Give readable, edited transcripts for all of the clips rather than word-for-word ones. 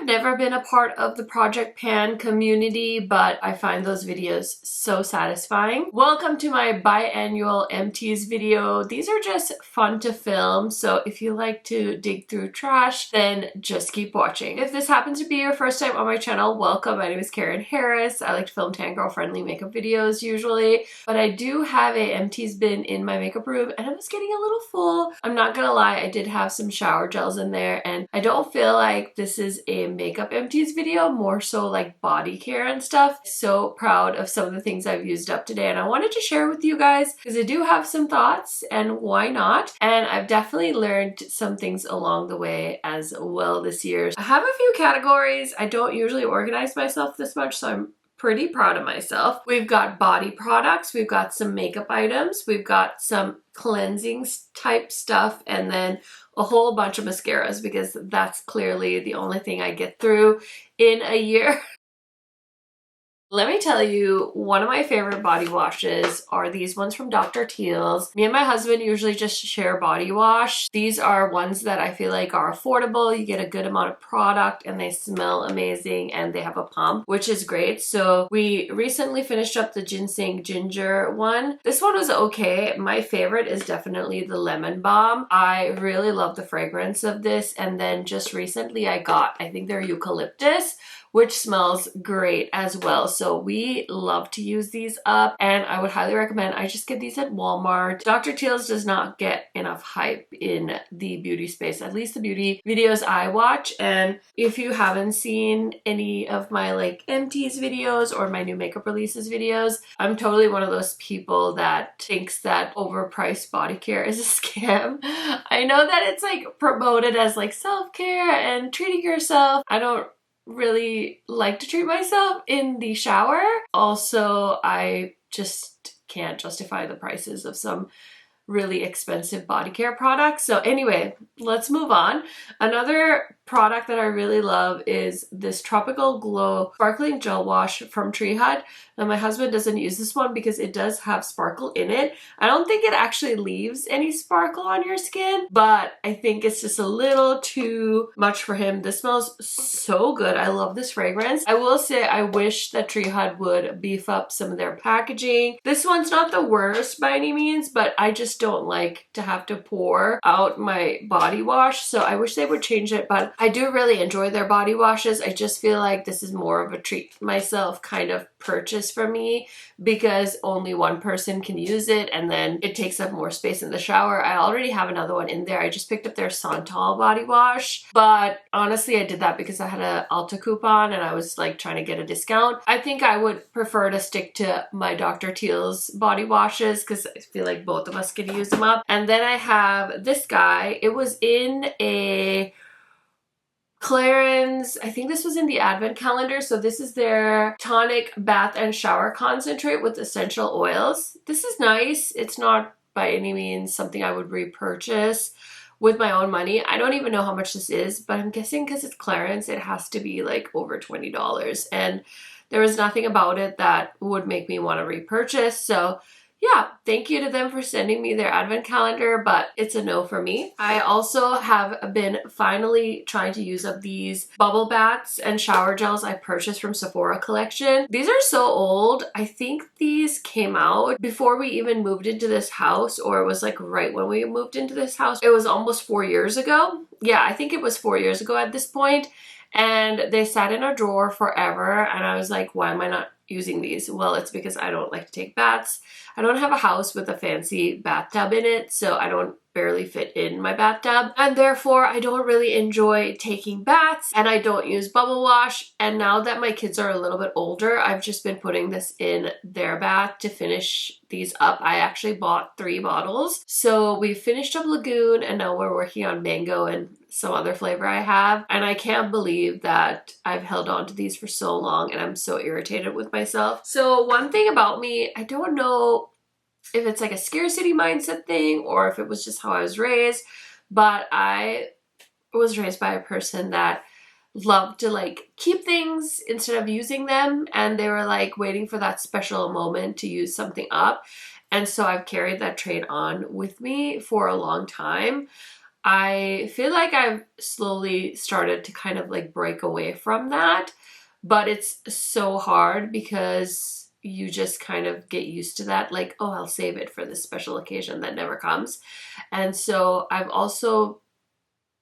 have never been a part of the Project Pan community, but I find those videos so satisfying. Welcome to my biannual Empties video. These are just fun to film, so if you like to dig through trash, then just keep watching. If this happens to be your first time on my channel, welcome. My name is Karen Harris. I like to film tan girl friendly makeup videos usually, but I do have a Empties bin in my makeup room and it was getting a little full. I'm not gonna lie, I did have some shower gels in there and I don't feel like this is a makeup Empties video, more so like body care and stuff. So proud of some of the things I've used up today and I wanted to share with you guys because I do have some thoughts and why not? And I've definitely learned some things along the way as well this year. I have a few categories. I don't usually organize myself this much, so I'm pretty proud of myself. We've got body products, we've got some makeup items, we've got some cleansing type stuff, and then a whole bunch of mascaras because that's clearly the only thing I get through in a year. Let me tell you, one of my favorite body washes are these ones from Dr. Teal's. Me and my husband usually just share body wash. These are ones that I feel like are affordable. You get a good amount of product and they smell amazing and they have a pump, which is great. So we recently finished up the ginseng ginger one. This one was okay. My favorite is definitely the lemon balm. I really love the fragrance of this. And then just recently I got, I think they're eucalyptus, which smells great as well. So we love to use these up and I would highly recommend. I just get these at Walmart. Dr. Teal's does not get enough hype in the beauty space, at least the beauty videos I watch. And if you haven't seen any of my like Empties videos or my new makeup releases videos, I'm totally one of those people that thinks that overpriced body care is a scam. I know that it's like promoted as like self-care and treating yourself. I don't really like to treat myself in the shower. Also, I just can't justify the prices of some really expensive body care products. So anyway, let's move on. Another product that I really love is this Tropical Glow Sparkling Gel Wash from Tree Hut. Now my husband doesn't use this one because it does have sparkle in it. I don't think it actually leaves any sparkle on your skin, but I think it's just a little too much for him. This smells so good. I love this fragrance. I will say I wish that Tree Hut would beef up some of their packaging. This one's not the worst by any means, but I just don't like to have to pour out my body wash, so I wish they would change it. But I do really enjoy their body washes. I just feel like this is more of a treat myself kind of purchase for me because only one person can use it and then it takes up more space in the shower. I already have another one in there. I just picked up their Santal body wash, but honestly I did that because I had an Ulta coupon and I was like trying to get a discount. I think I would prefer to stick to my Dr. Teal's body washes because I feel like both of us could use them up. And then I have this guy. It was in a Clarins, I think this was in the advent calendar. So this is their tonic bath and shower concentrate with essential oils. This is nice. It's not by any means something I would repurchase with my own money. I don't even know how much this is, but I'm guessing because it's Clarins, it has to be like over $20. And there was nothing about it that would make me want to repurchase. So yeah, thank you to them for sending me their advent calendar, but it's a no for me. I also have been finally trying to use up these bubble baths and shower gels I purchased from Sephora collection. These are so old. I think these came out before we even moved into this house, or it was like right when we moved into this house. It was almost 4 years ago. Yeah, I think it was 4 years ago at this point. And they sat in a drawer forever and I was like, why am I not using these? Well, it's because I don't like to take baths. I don't have a house with a fancy bathtub in it, so I don't barely fit in my bathtub, and therefore I don't really enjoy taking baths and I don't use bubble wash. And now that my kids are a little bit older, I've just been putting this in their bath to finish these up. I actually bought 3 bottles. So we finished up Lagoon and now we're working on mango and some other flavor I have. And I can't believe that I've held on to these for so long and I'm so irritated with myself. So one thing about me, I don't know if it's like a scarcity mindset thing or if it was just how I was raised, but I was raised by a person that loved to like keep things instead of using them, and they were like waiting for that special moment to use something up. And so I've carried that trait on with me for a long time. I feel like I've slowly started to kind of like break away from that, but it's so hard because you just kind of get used to that. Like, oh, I'll save it for this special occasion that never comes. And so I've also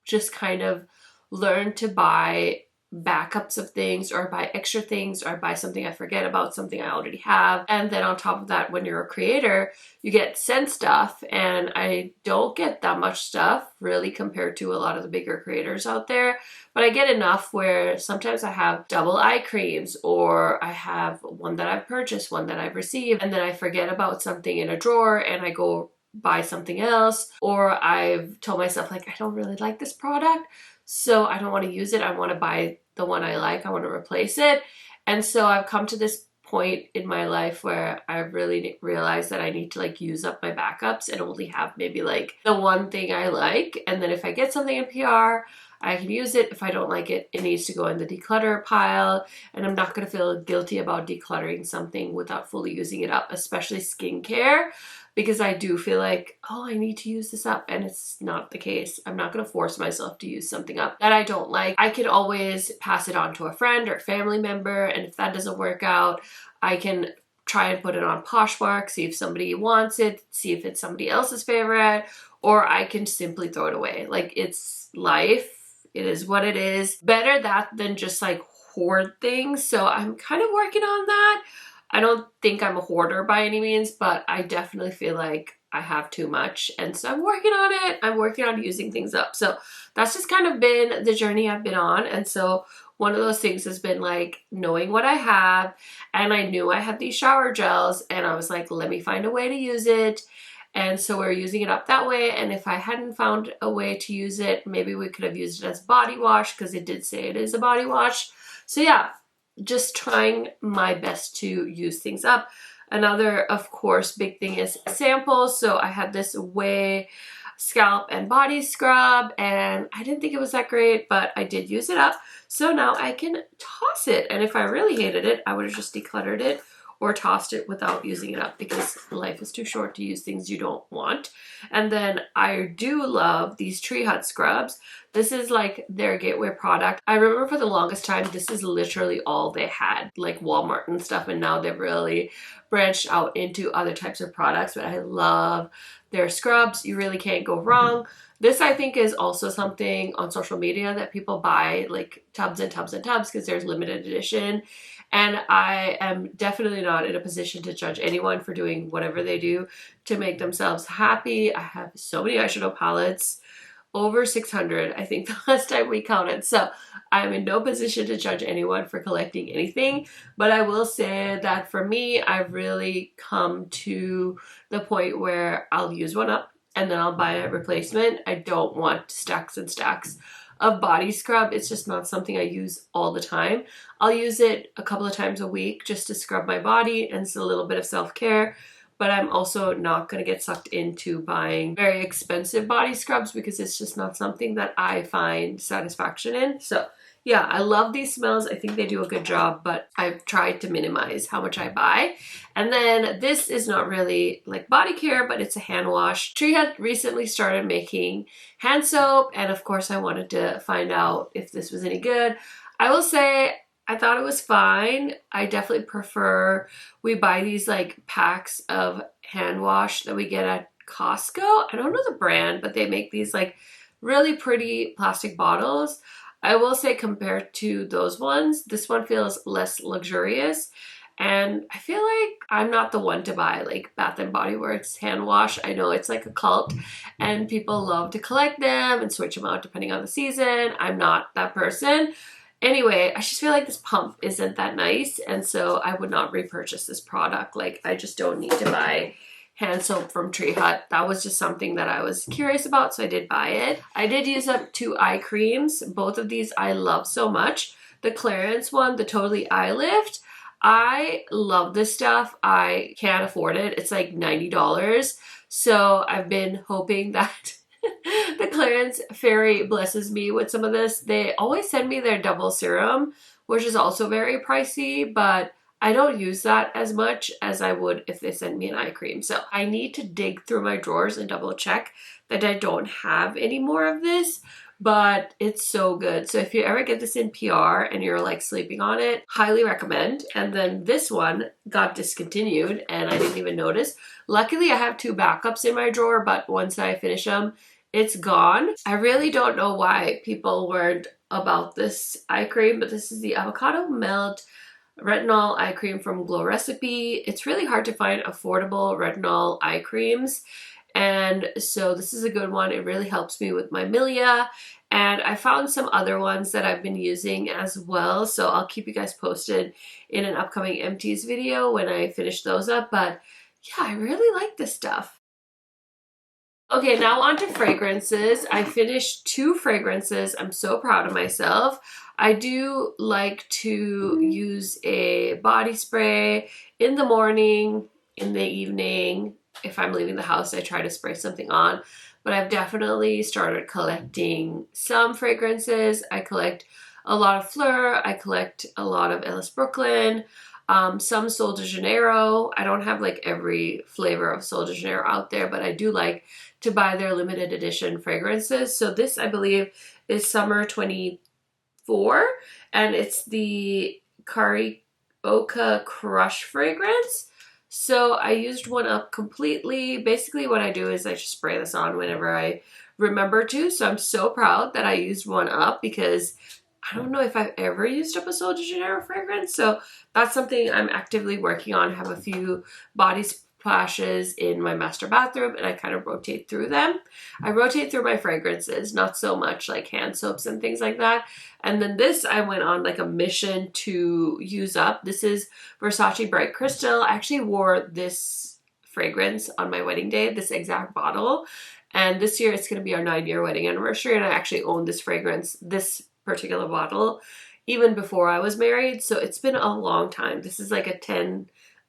just kind of learned to buy backups of things, or buy extra things, or buy something I forget about, something I already have. And then on top of that, when you're a creator, you get sent stuff, and I don't get that much stuff really compared to a lot of the bigger creators out there, but I get enough where sometimes I have double eye creams, or I have one that I've purchased, one that I've received, and then I forget about something in a drawer and I go buy something else, or I've told myself like, I don't really like this product, so I don't want to use it. I want to buy the one I like. I want to replace it. And so I've come to this point in my life where I really realized that I need to like use up my backups and only have maybe like the one thing I like. And then if I get something in PR, I can use it. If I don't like it, it needs to go in the declutter pile. And I'm not going to feel guilty about decluttering something without fully using it up, especially skincare, because I do feel like, oh, I need to use this up, and it's not the case. I'm not going to force myself to use something up that I don't like. I can always pass it on to a friend or family member, and if that doesn't work out, I can try and put it on Poshmark, see if somebody wants it, see if it's somebody else's favorite, or I can simply throw it away. Like, it's life. It is what it is. Better that than just like hoard things. So I'm kind of working on that. I don't think I'm a hoarder by any means, but I definitely feel like I have too much. And so I'm working on it. I'm working on using things up. So that's just kind of been the journey I've been on. And so one of those things has been like knowing what I have. And I knew I had these shower gels, and I was like, let me find a way to use it. And so we're using it up that way. And if I hadn't found a way to use it, maybe we could have used it as body wash, because it did say it is a body wash. So yeah, just trying my best to use things up. Another, of course, big thing is samples. So I had this Way scalp and body scrub, and I didn't think it was that great, but I did use it up. So now I can toss it. And if I really hated it, I would have just decluttered it or tossed it without using it up, because life is too short to use things you don't want. And then I do love these Tree Hut scrubs. This is like their gateway product. I remember for the longest time, this is literally all they had, like Walmart and stuff, and now they've really branched out into other types of products, but I love their scrubs. You really can't go wrong. This, I think, is also something on social media that people buy like tubs and tubs and tubs because there's limited edition. And I am definitely not in a position to judge anyone for doing whatever they do to make themselves happy. I have so many eyeshadow palettes, over 600, I think the last time we counted. So I'm in no position to judge anyone for collecting anything. But I will say that for me, I've really come to the point where I'll use one up and then I'll buy a replacement. I don't want stacks and stacks of body scrub. It's just not something I use all the time. I'll use it a couple of times a week just to scrub my body, and it's a little bit of self-care. But I'm also not going to get sucked into buying very expensive body scrubs because it's just not something that I find satisfaction in. So yeah, I love these smells. I think they do a good job, but I've tried to minimize how much I buy. And then this is not really like body care, but it's a hand wash. Tree Hut recently started making hand soap, and of course I wanted to find out if this was any good. I will say I thought it was fine. I definitely prefer, we buy these like packs of hand wash that we get at Costco. I don't know the brand, but they make these like really pretty plastic bottles. I will say compared to those ones, this one feels less luxurious. And I feel like I'm not the one to buy like Bath and Body Works hand wash. I know it's like a cult and people love to collect them and switch them out depending on the season. I'm not that person. Anyway, I just feel like this pump isn't that nice, and so I would not repurchase this product. Like, I just don't need to buy hand soap from Tree Hut. That was just something that I was curious about, so I did buy it. I did use up 2 eye creams. Both of these I love so much. The Clarins one, the Totally Eye Lift, I love this stuff. I can't afford it. It's like $90. So I've been hoping that the Clarins Fairy blesses me with some of this. They always send me their double serum, which is also very pricey, but I don't use that as much as I would if they sent me an eye cream. So I need to dig through my drawers and double check that I don't have any more of this, but it's so good. So if you ever get this in PR and you're like sleeping on it, highly recommend. And then this one got discontinued and I didn't even notice. Luckily I have 2 backups in my drawer, but once I finish them, it's gone. I really don't know why people weren't about this eye cream, but this is the avocado melt retinol eye cream from Glow Recipe. It's really hard to find affordable retinol eye creams, and so this is a good one. It really helps me with my milia, and I found some other ones that I've been using as well, so I'll keep you guys posted in an upcoming Empties video when I finish those up. But yeah, I really like this stuff. Okay, now on to fragrances. I finished 2 fragrances. I'm so proud of myself. I do like to use a body spray in the morning, in the evening. If I'm leaving the house, I try to spray something on. But I've definitely started collecting some fragrances. I collect a lot of Fleur. I collect a lot of Ellis Brooklyn. Some Sol de Janeiro. I don't have like every flavor of Sol de Janeiro out there, but I do like to buy their limited edition fragrances. So this, I believe, is Summer 24, and it's the Carioca Crush fragrance. So I used one up completely. Basically what I do is I just spray this on whenever I remember to. So I'm so proud that I used one up, because I don't know if I've ever used up a Sol de Janeiro fragrance. So that's something I'm actively working on. I have a few body splashes in my master bathroom and I kind of rotate through them. I rotate through my fragrances, not so much like hand soaps and things like that. And then this, I went on like a mission to use up. This is Versace Bright Crystal. I actually wore this fragrance on my wedding day, this exact bottle. And this year it's going to be our 9-year wedding anniversary, and I actually own this fragrance, this particular bottle, even before I was married. So it's been a long time. This is like a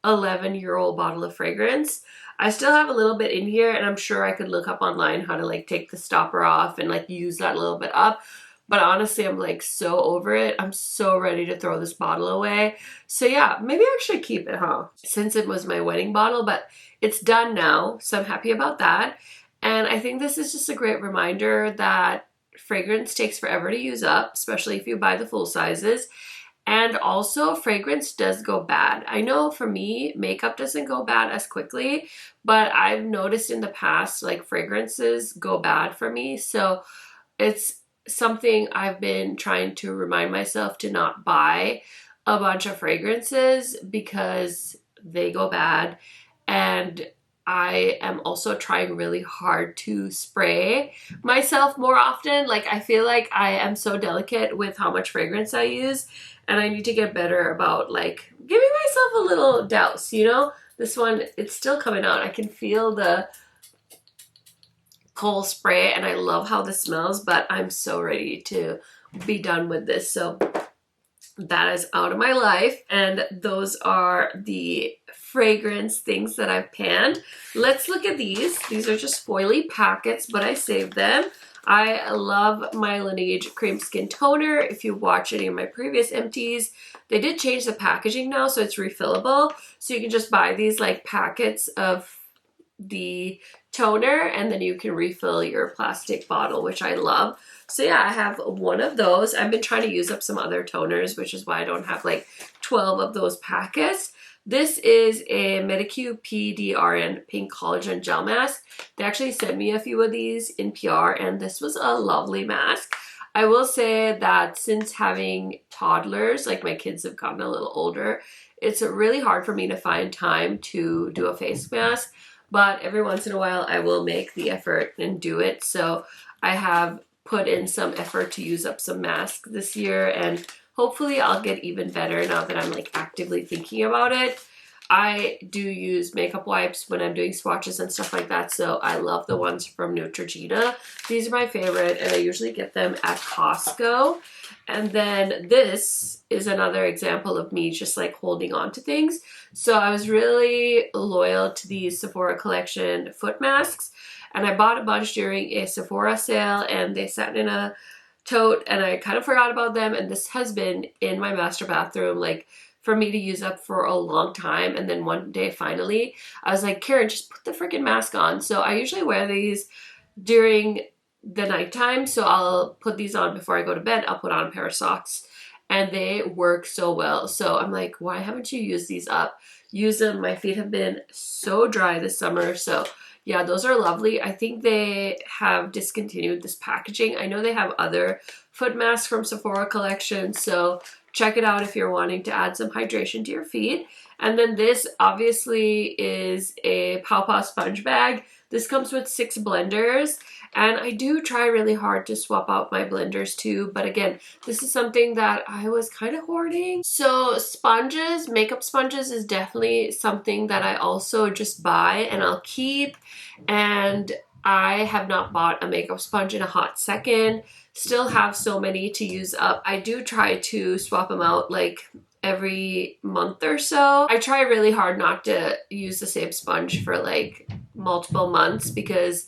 11-year-old bottle of fragrance. I still have a little bit in here, and I'm sure I could look up online how to like take the stopper off and like use that little bit up. But honestly, I'm like so over it. I'm so ready to throw this bottle away. So yeah, maybe I should keep it, huh? Since it was my wedding bottle, but it's done now. So I'm happy about that. And I think this is just a great reminder that fragrance takes forever to use up, especially if you buy the full sizes. And also, fragrance does go bad. I know for me, makeup doesn't go bad as quickly, but I've noticed in the past, like fragrances go bad for me. So it's something I've been trying to remind myself to not buy a bunch of fragrances because they go bad. And I am also trying really hard to spray myself more often. Like, I feel like I am so delicate with how much fragrance I use, and I need to get better about like giving myself a little douse, you know? This one, it's still coming out. I can feel the coal spray and I love how this smells, but I'm so ready to be done with this. So that is out of my life, and those are the fragrance things that I've panned. Let's look at these. These are just foily packets, but I saved them. I love my Laneige Cream Skin Toner. If you watch any of my previous empties, they did change the packaging now, so it's refillable. So you can just buy these like packets of the toner, and then you can refill your plastic bottle, which I love. So yeah, I have one of those. I've been trying to use up some other toners, which is why I don't have like 12 of those packets. This is a Medicube PDRN Pink Collagen Gel Mask. They actually sent me a few of these in PR, and this was a lovely mask. I will say that since having toddlers, like my kids have gotten a little older, it's really hard for me to find time to do a face mask, but every once in a while I will make the effort and do it. So I have put in some effort to use up some masks this year, and hopefully I'll get even better now that I'm like actively thinking about it. I do use makeup wipes when I'm doing swatches and stuff like that, so I love the ones from Neutrogena. These are my favorite, and I usually get them at Costco. And then this is another example of me just like holding on to things. So I was really loyal to these Sephora collection foot masks, and I bought a bunch during a Sephora sale, and they sat in a tote, and I kind of forgot about them. And this has been in my master bathroom like for me to use up for a long time. And then one day finally I was like, Karen, just put the freaking mask on. So I usually wear these during the nighttime. So I'll put these on before I go to bed. I'll put on a pair of socks and they work so well. So I'm like, why haven't you used these up? Use them. My feet have been so dry this summer. So yeah, those are lovely. I think they have discontinued this packaging. I know they have other foot masks from Sephora collection. So check it out if you're wanting to add some hydration to your feet. And then this obviously is a Pow Pow sponge bag. This comes with 6 blenders, and I do try really hard to swap out my blenders too, but again, this is something that I was kind of hoarding. So sponges, makeup sponges is definitely something that I also just buy and I'll keep, and I have not bought a makeup sponge in a hot second. Still have so many to use up. I do try to swap them out like every month or so. I try really hard not to use the same sponge for like multiple months because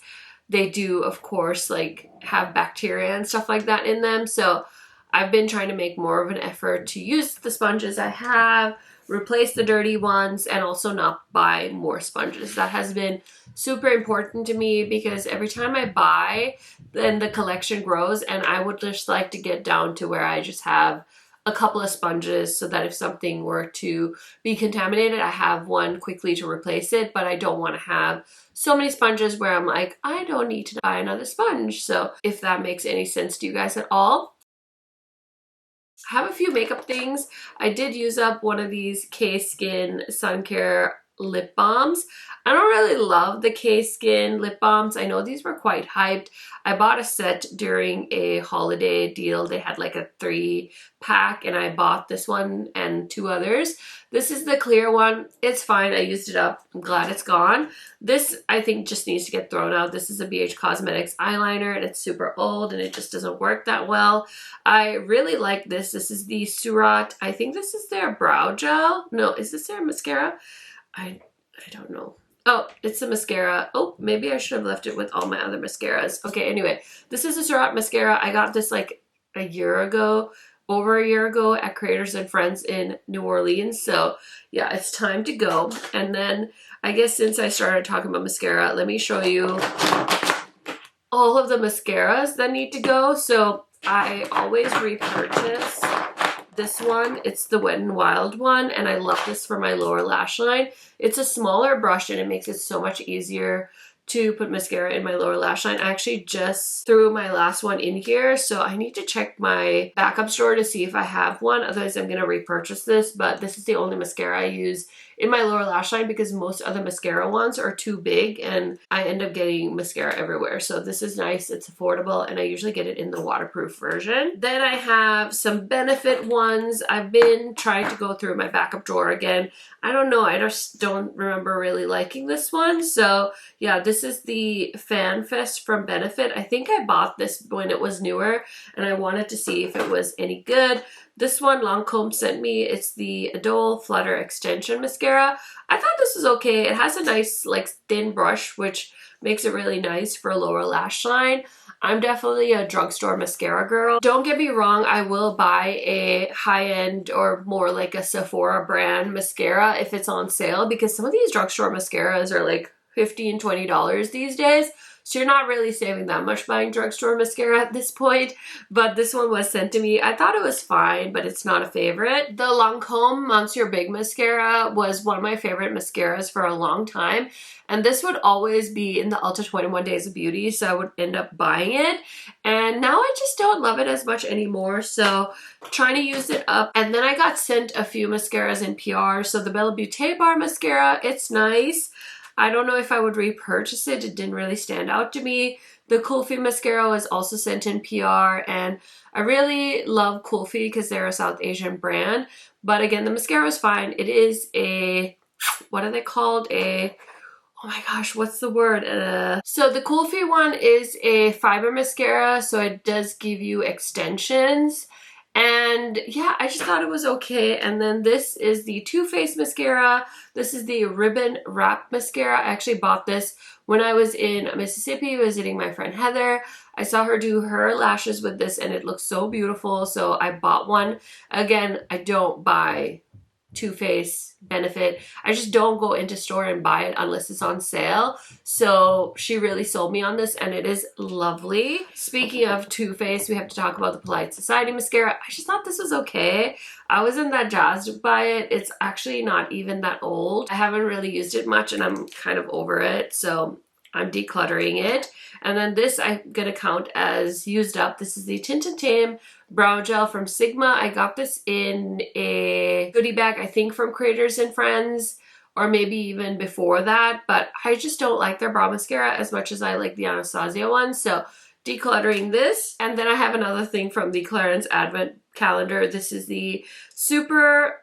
they do, of course, like have bacteria and stuff like that in them. So I've been trying to make more of an effort to use the sponges I have, replace the dirty ones, and also not buy more sponges. That has been super important to me because every time I buy, then the collection grows, and I would just like to get down to where I just have a couple of sponges so that if something were to be contaminated, I have one quickly to replace it, but I don't want to have so many sponges where I'm like, I don't need to buy another sponge. So if that makes any sense to you guys at all. I have a few makeup things. I did use up one of these K-Skin Sun Care lip balms. I don't really love the K-Skin lip balms. I know these were quite hyped. I bought a set during a holiday deal. They had like a 3-pack and I bought this one and 2 others. This is the clear one. It's fine. I used it up. I'm glad it's gone. This I think just needs to get thrown out. This is a BH Cosmetics eyeliner and it's super old and it just doesn't work that well. I really like this. This is the Surat. I think this is their brow gel. No, is this their mascara? I don't know. Oh, it's a mascara. Oh, maybe I should have left it with all my other mascaras. Okay, anyway, this is a Surat mascara. I got this like a year ago, over a year ago at Creators and Friends in New Orleans. So yeah, it's time to go. And then I guess since I started talking about mascara, let me show you all of the mascaras that need to go. So I always repurchase this one. It's the Wet n Wild one, and I love this for my lower lash line. It's a smaller brush and it makes it so much easier to put mascara in my lower lash line. I actually just threw my last one in here, so I need to check my backup store to see if I have one. Otherwise, I'm going to repurchase this, but this is the only mascara I use in my lower lash line because most other mascara ones are too big and I end up getting mascara everywhere. So this is nice, it's affordable, and I usually get it in the waterproof version. Then I have some Benefit ones. I've been trying to go through my backup drawer again. I don't know, I just don't remember really liking this one. So yeah, this is the Fan Fest from Benefit. I think I bought this when it was newer and I wanted to see if it was any good. This one Lancome sent me. It's the Adole Flutter Extension Mascara. I thought this was okay. It has a nice like thin brush, which makes it really nice for a lower lash line. I'm definitely a drugstore mascara girl. Don't get me wrong, I will buy a high-end or more like a Sephora brand mascara if it's on sale because some of these drugstore mascaras are like $15, $20 these days. So you're not really saving that much buying drugstore mascara at this point, but this one was sent to me. I thought it was fine, but it's not a favorite. The Lancome Monsieur Big Mascara was one of my favorite mascaras for a long time, and this would always be in the Ulta 21 Days of Beauty, so I would end up buying it, and now I just don't love it as much anymore, so trying to use it up. And then I got sent a few mascaras in PR, so the Bella Beauté Bar Mascara, it's nice. I don't know if I would repurchase it. It didn't really stand out to me. The Kulfi mascara was also sent in PR, and I really love Kulfi because they're a South Asian brand. But again, the mascara was fine. It is a, what are they called? A, oh my gosh, what's the word? So the Kulfi one is a fiber mascara, so it does give you extensions. And yeah, I just thought it was okay. And then this is the Too Faced mascara. This is the Ribbon Wrap mascara. I actually bought this when I was in Mississippi visiting my friend Heather. I saw her do her lashes with this and it looks so beautiful, so I bought one. Again, I don't buy Too Faced Benefit. I just don't go into store and buy it unless it's on sale. So she really sold me on this and it is lovely. Speaking of Too Faced, we have to talk about the Polite Society mascara. I just thought this was okay. I wasn't that jazzed by it. It's actually not even that old. I haven't really used it much and I'm kind of over it. So I'm decluttering it. And then this I'm gonna count as used up. This is the Tint and Tame Brow Gel from Sigma. I got this in a goodie bag, I think from Creators and Friends, or maybe even before that, but I just don't like their brow mascara as much as I like the Anastasia one. So decluttering this. And then I have another thing from the Clarins Advent Calendar. This is the Supra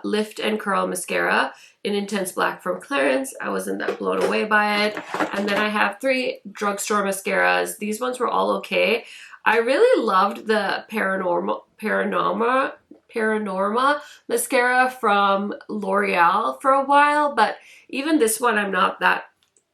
Lift and Curl Mascara in Intense Black from Clarins. I wasn't that blown away by it. And then I have 3 drugstore mascaras. These ones were all okay. I really loved the Paranorma mascara from L'Oreal for a while, but even this one I'm not that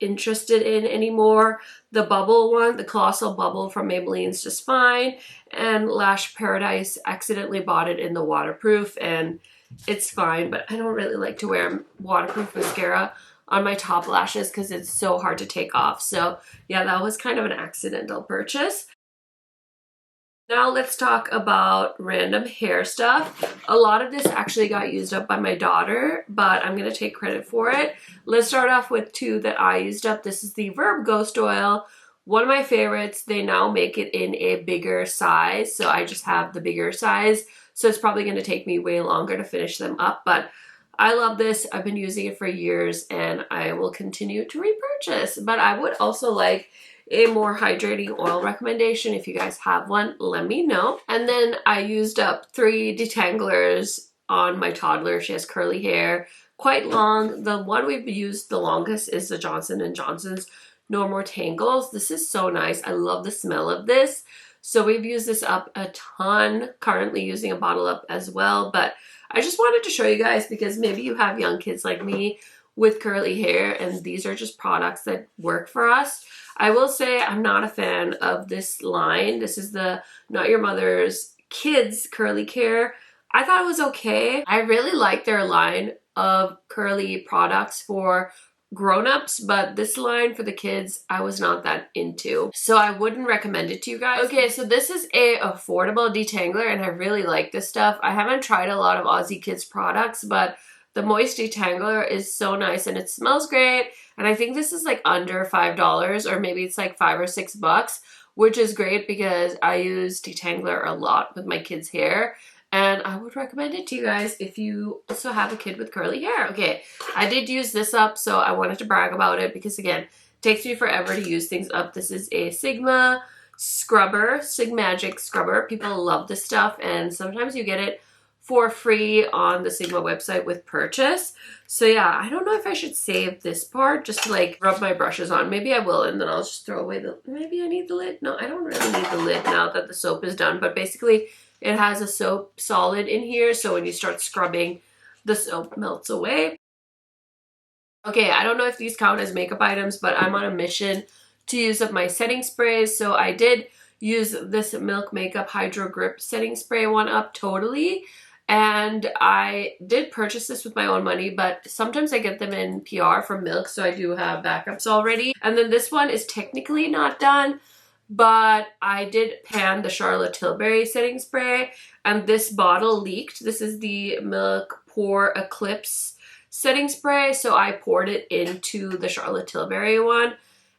interested in anymore. The bubble one, the Colossal Bubble from Maybelline's just fine. And Lash Paradise, accidentally bought it in the waterproof and it's fine, but I don't really like to wear waterproof mascara on my top lashes because it's so hard to take off. So yeah, that was kind of an accidental purchase. Now let's talk about random hair stuff. A lot of this actually got used up by my daughter, but I'm going to take credit for it. Let's start off with 2 that I used up. This is the Verb Ghost Oil. One of my favorites. They now make it in a bigger size, so I just have the bigger size. So it's probably going to take me way longer to finish them up, but I love this. I've been using it for years and I will continue to repurchase. But I would also like a more hydrating oil recommendation. If you guys have one, let me know. And then I used up 3 detanglers on my toddler. She has curly hair, quite long. The one we've used the longest is the Johnson & Johnson's No More Tangles. This is so nice. I love the smell of this. So we've used this up a ton, currently using a bottle up as well. But I just wanted to show you guys because maybe you have young kids like me with curly hair and these are just products that work for us. I will say I'm not a fan of this line. This is the Not Your Mother's Kids Curly Care. I thought it was okay. I really like their line of curly products for grown-ups, but this line for the kids I was not that into, so I wouldn't recommend it to you guys. Okay, so this is a affordable detangler and I really like this stuff. I haven't tried a lot of Aussie Kids products, but the Moist Detangler is so nice and it smells great, and I think this is like under $5 or maybe it's like $5 or $6, which is great because I use detangler a lot with my kids' hair. And I would recommend it to you guys if you also have a kid with curly hair. Okay, I did use this up, so I wanted to brag about it because, again, it takes me forever to use things up. This is a Sigma scrubber, Sigmagic scrubber. People love this stuff, and sometimes you get it for free on the Sigma website with purchase. So yeah, I don't know if I should save this part just to like rub my brushes on. Maybe I will, and then I'll just throw away the... Maybe I need the lid. No, I don't really need the lid now that the soap is done, but basically... It has a soap solid in here, so when you start scrubbing, the soap melts away. Okay, I don't know if these count as makeup items, but I'm on a mission to use up my setting sprays, so I did use this Milk Makeup Hydro Grip setting spray one up totally, and I did purchase this with my own money, but sometimes I get them in PR from Milk, so I do have backups already. And then this one is technically not done, but I did pan the Charlotte Tilbury setting spray and this bottle leaked. This is the Milk Pore Eclipse setting spray, so I poured it into the Charlotte Tilbury one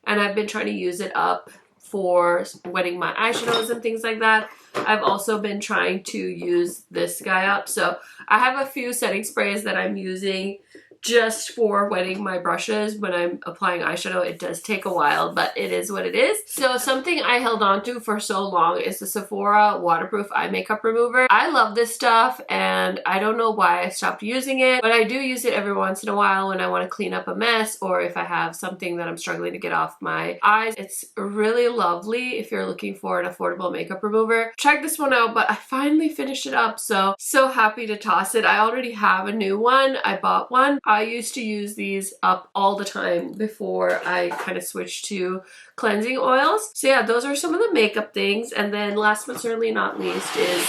and I've been trying to use it up for wetting my eyeshadows and things like that. I've also been trying to use this guy up, so I have a few setting sprays that I'm using just for wetting my brushes when I'm applying eyeshadow. It does take a while, but it is what it is. So something I held on to for so long is the Sephora waterproof eye makeup remover. I love this stuff and I don't know why I stopped using it, but I do use it every once in a while when I want to clean up a mess or if I have something that I'm struggling to get off my eyes. It's really lovely if you're looking for an affordable makeup remover. Check this one out, but I finally finished it up, so happy to toss it. I already have a new one. I bought one. I used to use these up all the time before I kind of switched to cleansing oils. So yeah, those are some of the makeup things. And then last but certainly not least is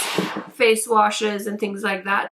face washes and things like that.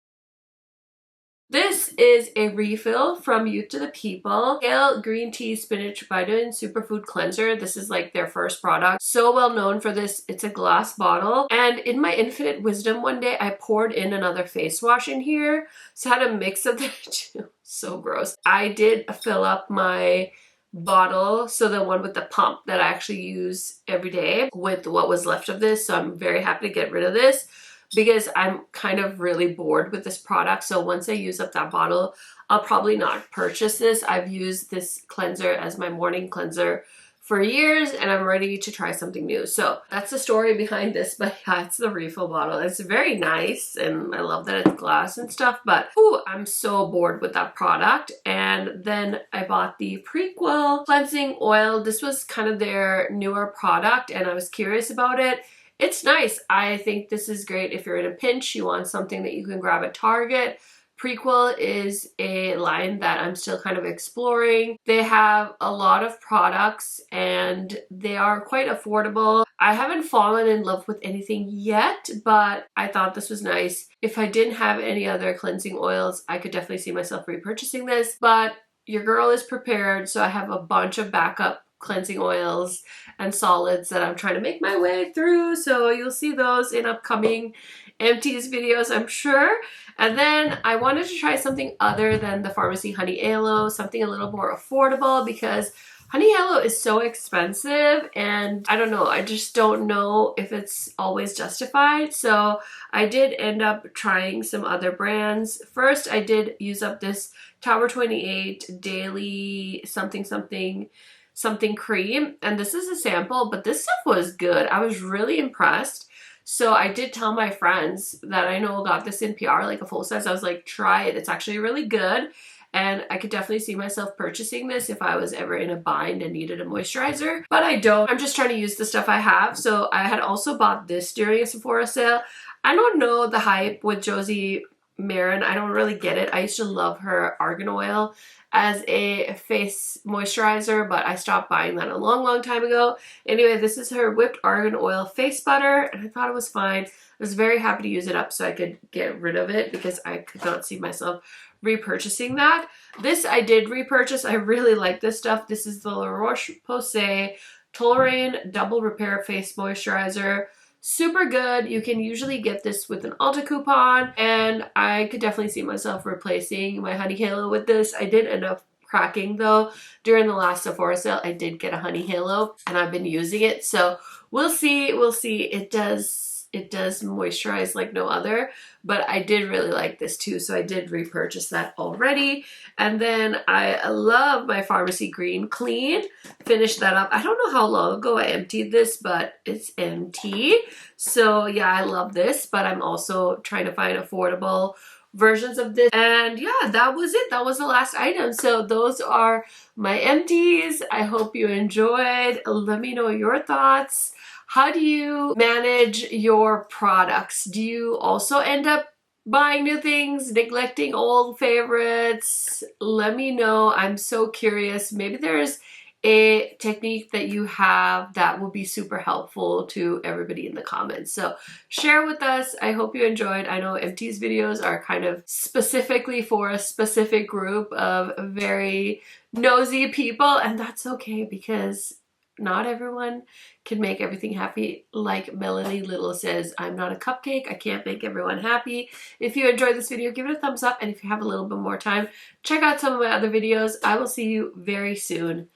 This is a refill from Youth to the People. Kale Green Tea Spinach Vitamin Superfood Cleanser. This is like their first product. So well known for this. It's a glass bottle. And in my infinite wisdom one day, I poured in another face wash in here. So I had a mix of the two. So gross. I did fill up my bottle, so the one with the pump that I actually use every day, with what was left of this. So I'm very happy to get rid of this, because I'm kind of really bored with this product. So once I use up that bottle, I'll probably not purchase this. I've used this cleanser as my morning cleanser for years, and I'm ready to try something new. So that's the story behind this. But yeah, it's the refill bottle. It's very nice, and I love that it's glass and stuff, but ooh, I'm so bored with that product. And then I bought the Prequel cleansing oil. This was kind of their newer product, and I was curious about it. It's nice. I think this is great if you're in a pinch, you want something that you can grab at Target. Prequel is a line that I'm still kind of exploring. They have a lot of products and they are quite affordable. I haven't fallen in love with anything yet, but I thought this was nice. If I didn't have any other cleansing oils, I could definitely see myself repurchasing this, but your girl is prepared, so I have a bunch of backup cleansing oils and solids that I'm trying to make my way through. So you'll see those in upcoming Empties videos, I'm sure. And then I wanted to try something other than the Pharmacy Honey Aloe, something a little more affordable, because Honey Aloe is so expensive and I don't know, I just don't know if it's always justified. So I did end up trying some other brands. First, I did use up this Tower 28 Daily something cream, and this is a sample, but this stuff was good. I was really impressed. So I did tell my friends that I know got this in PR, like a full size. I was like, try it. It's actually really good. And I could definitely see myself purchasing this if I was ever in a bind and needed a moisturizer. But I don't. I'm just trying to use the stuff I have. So I had also bought this during a Sephora sale. I don't know the hype with Josie Marin. I don't really get it. I used to love her argan oil as a face moisturizer, but I stopped buying that a long time ago. Anyway, this is her whipped argan oil face butter, and I thought it was fine. I was very happy to use it up so I could get rid of it, because I could not see myself repurchasing that. This I did repurchase. I really like this stuff. This is the La Roche-Posay Toleraine Double Repair Face Moisturizer. Super good. You can usually get this with an Ulta coupon, and I could definitely see myself replacing my Honey Halo with this. I did end up cracking though. During the last Sephora sale, I did get a Honey Halo and I've been using it. So we'll see. We'll see. It does moisturize like no other, but I did really like this too. So I did repurchase that already. And then I love my Pharmacy Green Clean. Finished that up. I don't know how long ago I emptied this, but it's empty. So yeah, I love this, but I'm also trying to find affordable versions of this. And yeah, that was it. That was the last item. So those are my empties. I hope you enjoyed. Let me know your thoughts. How do you manage your products? Do you also end up buying new things, neglecting old favorites? Let me know. I'm so curious. Maybe there's a technique that you have that will be super helpful to everybody in the comments. So share with us. I hope you enjoyed. I know Empties videos are kind of specifically for a specific group of very nosy people, and that's okay, because not everyone can make everything happy. Like Melanie Little says, I'm not a cupcake. I can't make everyone happy. If you enjoyed this video, give it a thumbs up. And if you have a little bit more time, check out some of my other videos. I will see you very soon.